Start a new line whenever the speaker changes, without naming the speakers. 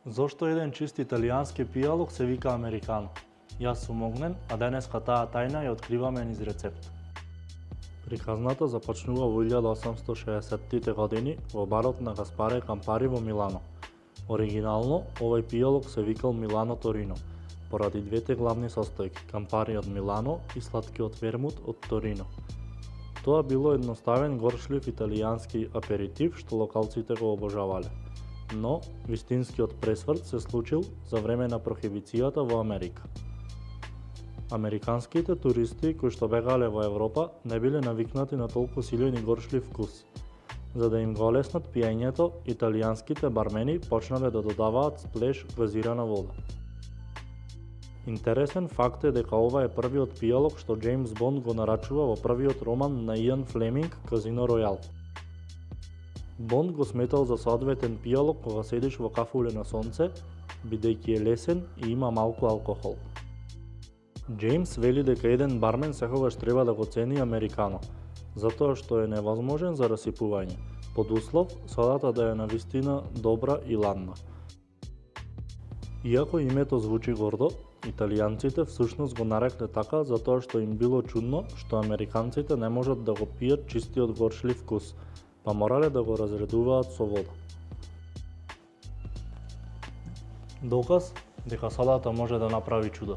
Зошто еден чист италијански пијалок се вика американо? Јас сум Огнен, а денеска таа тајна ја откриваме низ рецепт. Приказната започнува во 1860-тите години во барот на Гаспаре Кампари во Милано. Оригинално, овој пијалок се викал Милано Торино, поради двете главни состојки, Кампари од Милано и слаткиот вермут од Торино. Тоа било едноставен горшлив италијански аперитив што локалците го обожавале. Но, вистинскиот пресврт се случил за време на прохибицијата во Америка. Американските туристи кои што бегале во Европа не биле навикнати на толку силен и горшлив вкус. За да им го олеснат пиењето, италијанските бармени почнале да додаваат сплеш газирана вода. Интересен факт е дека ова е првиот пијалок што Џејмс Бонд го нарачува во првиот роман на Иан Флеминг Казино Ројал. Бонд го сметал за соодветен пијалок кога седиш во кафуле на сонце, бидејќи е лесен и има малку алкохол. Џејмс вели дека еден бармен секогаш треба да го цени американо, затоа што е невозможен за расипување, под услов содата да е навистина добра и ладна. Иако името звучи гордо, италијанците всушност го нарекле така затоа што им било чудно што американците не можат да го пијат чистиот горшлив вкус, па морале да го разредуваат со вода. Доказ дека содата може да направи чудо.